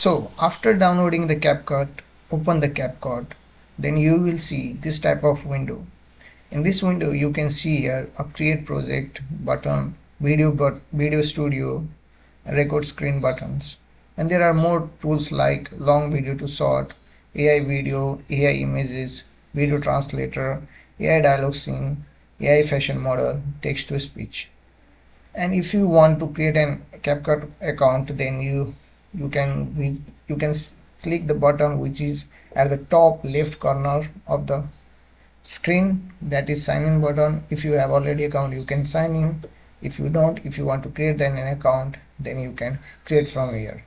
So after downloading the CapCut, open the CapCut, then you will see this type of window. In this window you can see here a create project button, video studio, record screen buttons, and there are more tools like long video to short, AI video, AI images, video translator, AI dialogue scene, AI fashion model, text to speech. And if you want to create an CapCut account, then you can click the button which is at the top left corner of the screen, that is sign in button. If you have already account, you can sign in. If you don't, if you want to create an account, then you can create from here.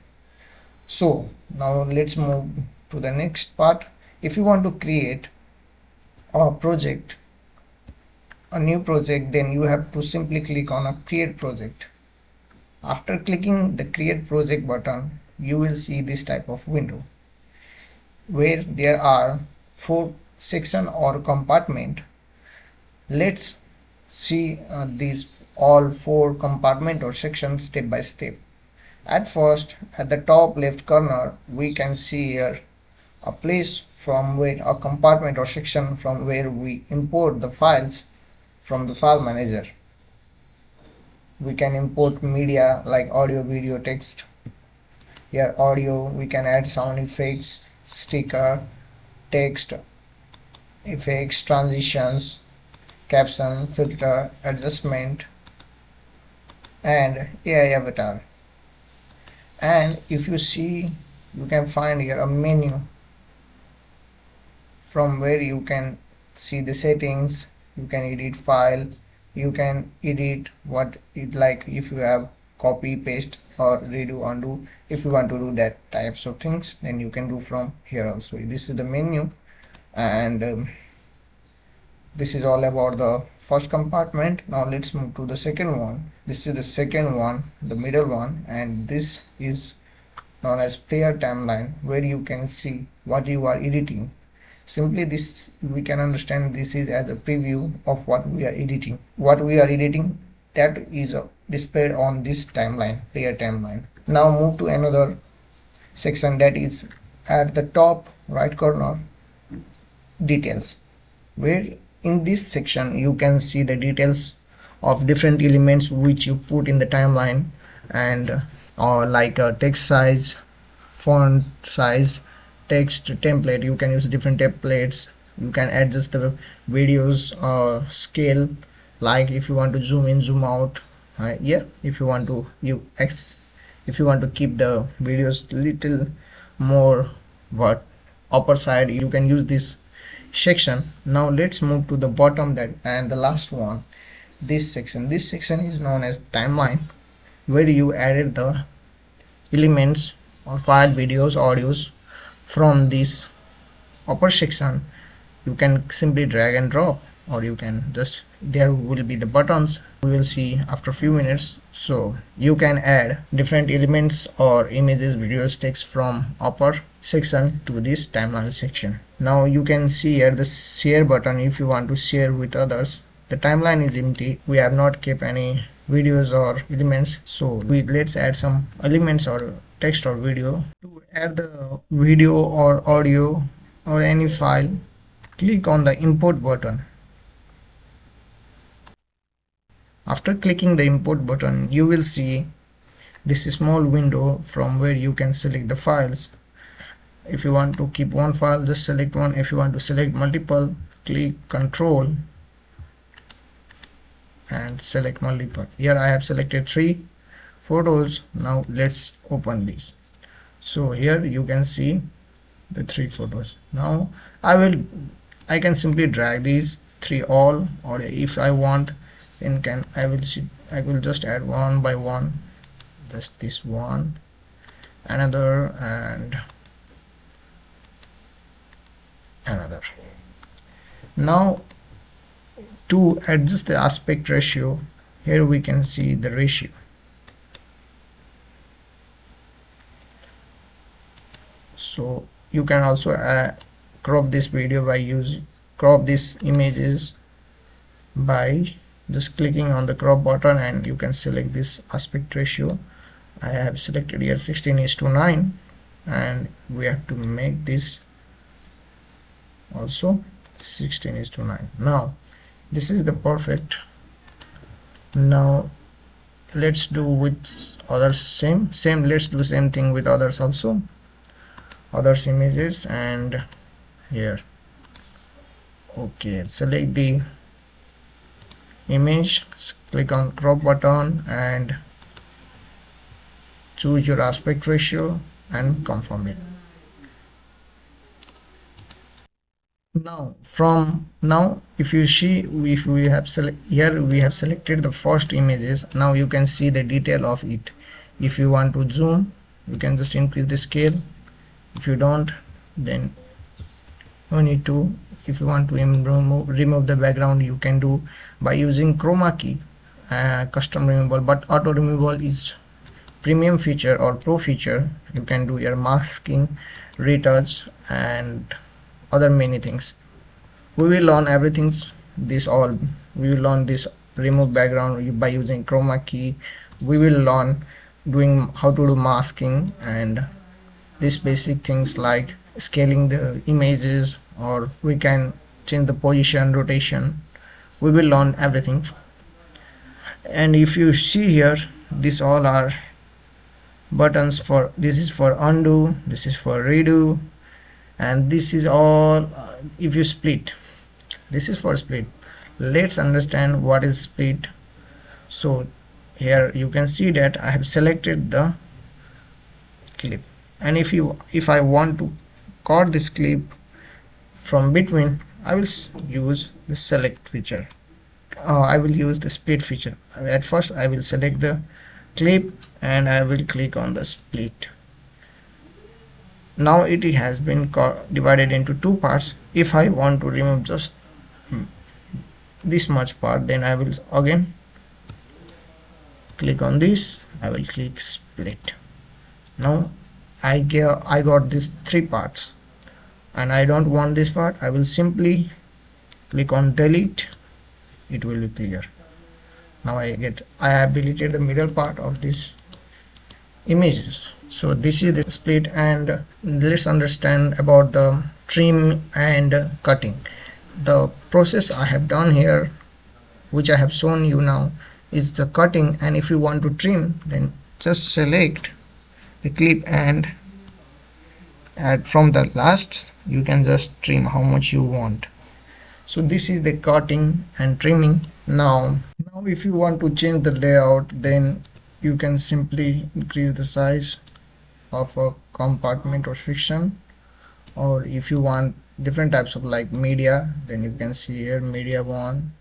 So now let's move to the next part. If you want to create a project, a new project, then you have to simply click on a create project. After clicking the create project button, you will see this type of window where there are 4 section or compartment. Let's see these all 4 compartment or sections step by step. At first, at the top left corner, we can see here a place from where a compartment or section from where we import the files from the file manager. We can import media like audio, video, text. Here audio, we can add sound effects, sticker, text, effects, transitions, caption, filter, adjustment, and AI avatar. And if you see, you can find here a menu from where you can see the settings, you can edit file, you can edit what it like, if you have copy, paste, or redo, undo. If you want to do that types of things, then you can do from here also. This is the menu, and this is all about the first compartment. Now let's move to the second one. This is the second one, the middle one, and this is known as player timeline, where you can see what you are editing. Simply this, we can understand this is as a preview of what we are editing. What we are editing, that is displayed on this timeline, player timeline. Now move to another section, that is at the top right corner, details, where in this section you can see the details of different elements which you put in the timeline, and or like a text size, font size, text template. You can use different templates. You can adjust the videos scale, like if you want to zoom in, zoom out. If you want to if you want to keep the videos little more upper side, you can use this section. Now let's move to the bottom, that and the last one, this section. This section is known as timeline, where you added the elements or file, videos, audios from this upper section. You can simply drag and drop, or you can just, there will be the buttons we will see after a few minutes. So you can add different elements or images, videos, text from upper section to this timeline section. Now you can see here the share button. If you want to share with others, the timeline is empty, we have not kept any videos or elements, so let's add some elements or text or video. To add the video or audio or any file, click on the import button. After clicking the import button, you will see this small window from where you can select the files. If you want to keep one file, just select one. If you want to select multiple, click Control and select multiple. Here I have selected 3 photos. Now let's open these. So here you can see the 3 photos. Now I can simply drag these 3 all, or if I want, then I will just add one by one, just this one, another, and another. Now to adjust the aspect ratio, here we can see the ratio. So you can also crop this video by crop these images by just clicking on the crop button, and you can select this aspect ratio. I have selected here 16:9. and we have to make this also 16:9. Now this is the perfect. Now let's do with others. Same let's do same thing with others also, others images. And here, okay, select the image, click on crop button and choose your aspect ratio and confirm it. Now if you see, if we have here we have selected the first images. Now you can see the detail of it. If you want to zoom, you can just increase the scale. If you don't, then no need to. If you want to remove the background, you can do by using chroma key, custom removal. But auto removal is premium feature or pro feature. You can do your masking, retouch and other many things. We will learn everything this all. We will learn this remove background by using chroma key. We will learn doing how to do masking and these basic things like scaling the images, or we can change the position, rotation. We will learn everything. And if you see here, these all are buttons. For this is for undo, this is for redo, and this is all if you split, this is for split. Let's understand what is split. So here you can see that I have selected the clip, and if I want to cut this clip from between, I will use the select feature. I will use the split feature. At first I will select the clip and I will click on the split. Now it has been divided into two parts. If I want to remove just this much part, then I will again click on this. I will click split. Now I got these three parts and I don't want this part. I will simply click on delete. It will be clear. Now I have deleted the middle part of this images. So this is the split, and let's understand about the trim and cutting. The process I have done here, which I have shown you now, is the cutting. And if you want to trim, then just select the clip and add from the last. You can just trim how much you want. So this is the cutting and trimming. Now if you want to change the layout, then you can simply increase the size of a compartment or section, or if you want different types of like media, then you can see here media 1,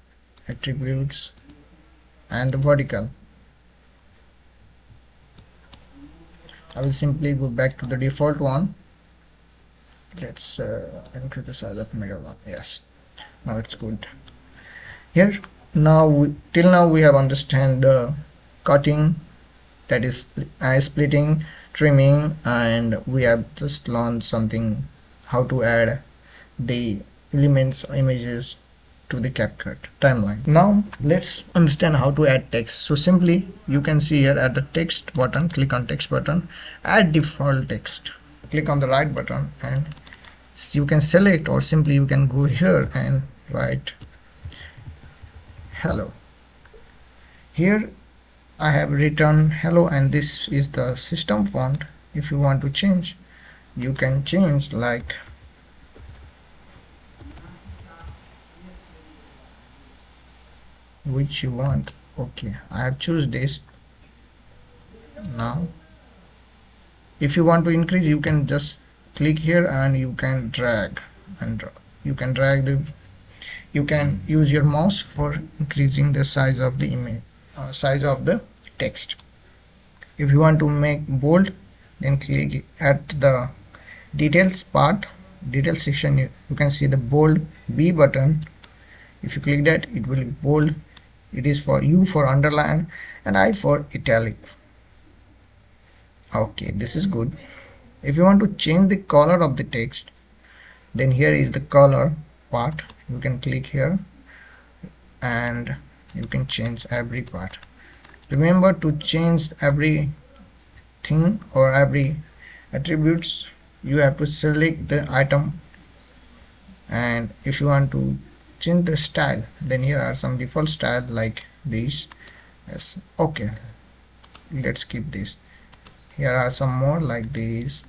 attributes, and the vertical. I will simply go back to the default one. Let's increase the size of media 1. Yes, now it's good. Here till now we have understand the cutting, that is splitting, trimming, and we have just learned something how to add the elements, images to the CapCut timeline. Now let's understand how to add text. So simply you can see here at the text button, click on text button, add default text, click on the right button, and you can select, or simply you can go here and write hello. Here I have written hello, and this is the system font. If you want to change, you can change like which you want. Okay, I have choose this. Now if you want to increase, you can just click here and you can drag and drop. You can drag the, you can use your mouse for increasing the size of the image, size of the text. If you want to make bold, then click at the details part, detail section. You can see the bold B button. If you click that, it will be bold. It is for U for underline and I for italic. Okay, this is good. If you want to change the color of the text, then here is the color part. You can click here and you can change every part. Remember to change everything or every attributes, you have to select the item, and if you want to change the style, then here are some default style like these. Yes, okay, let's keep this. Here are some more like these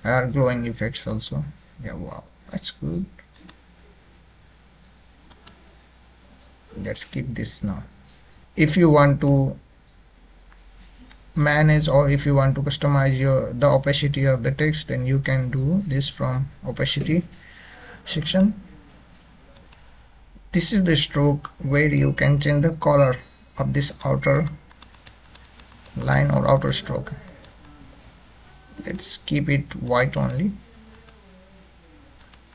are glowing effects also. Yeah, wow, that's good. Let's keep this now. If you want to manage or if you want to customize the opacity of the text, then you can do this from opacity section. This is the stroke where you can change the color of this outer line or outer stroke. Let's keep it white only.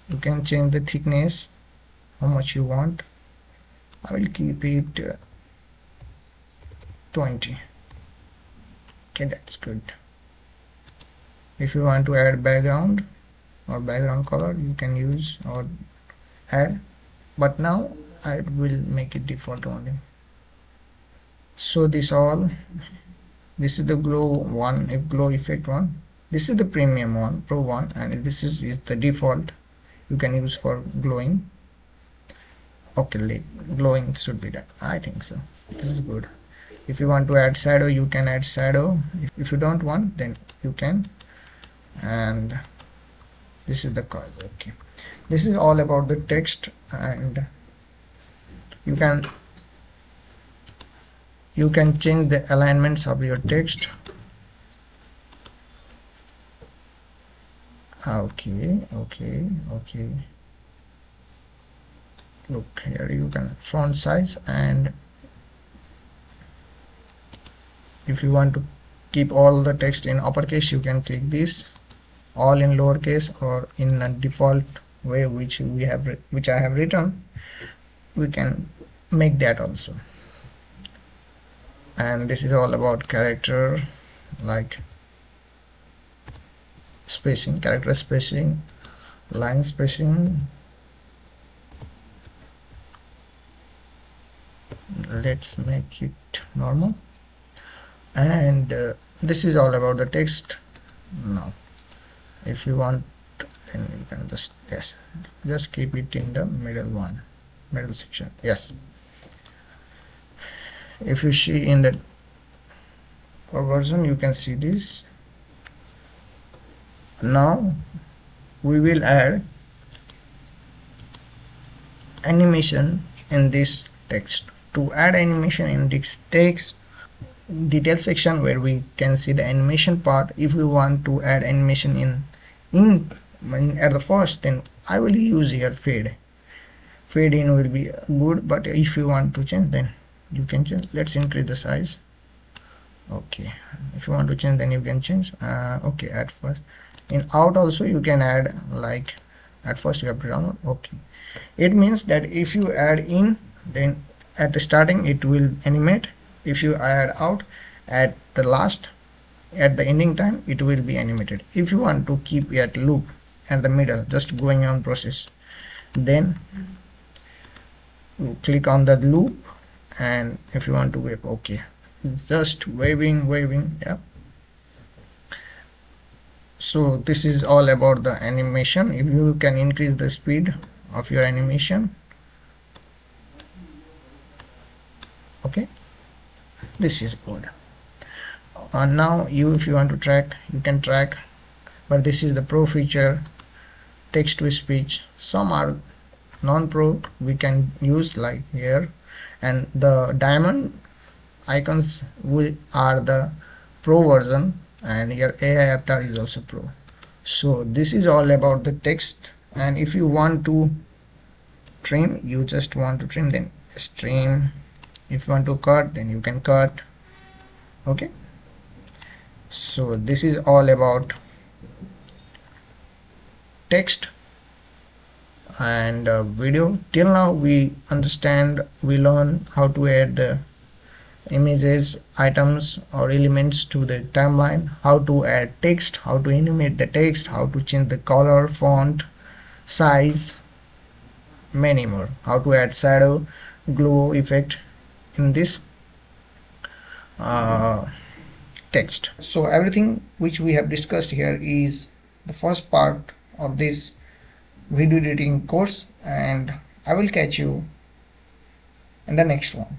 You can change the thickness how much you want. I will keep it 20. Okay, that's good. If you want to add background or background color, you can use or add, but now I will make it default only. So this is the glow one, glow effect one. This is the premium one, pro one, and this is the default you can use for glowing. Okay, glowing should be done. I think so. This is good. If you want to add shadow, you can add shadow. If you don't want, then you can. And this is the color. Okay, this is all about the text, and you can change the alignments of your text. Okay. Look here, you can font size, and if you want to keep all the text in uppercase, you can click this, all in lowercase or in a default way which I have written. We can make that also. And this is all about character, like spacing, character spacing, line spacing. Let's make it normal. And this is all about the text. Now if you want, then you can just keep it in the middle section. Yes, if you see in the version, you can see this. Now we will add animation in this text. To add animation in this text, detail section where we can see the animation part, if we want to add animation in at the first, then I will use here fade in will be good, but if you want to change, then you can change. Let's increase the size. Okay, if you want to change, then you can change. Okay, at first in out also you can add, like at first you have to download. Okay, it means that if you add in, then at the starting it will animate. If you add out at the last, at the ending time, it will be animated. If you want to keep it loop at the middle, just going on process, then you click on the loop, and if you want to wave, okay, just waving, yeah. So this is all about the animation. If you can increase the speed of your animation, okay, this is good. Now if you want to track, you can track, but this is the pro feature, text to speech. Some are non-pro, we can use like here, and the diamond icons are the pro version, and here AI avatar is also pro. So this is all about the text. And if you want to trim, you just want to trim, then trim. If you want to cut, then you can cut. Okay, so this is all about text and video. Till now we learn how to add the images, items or elements to the timeline, how to add text, how to animate the text, how to change the color, font, size, many more, how to add shadow, glow effect in this. text. So everything which we have discussed here is the first part of this video editing course, and I will catch you in the next one.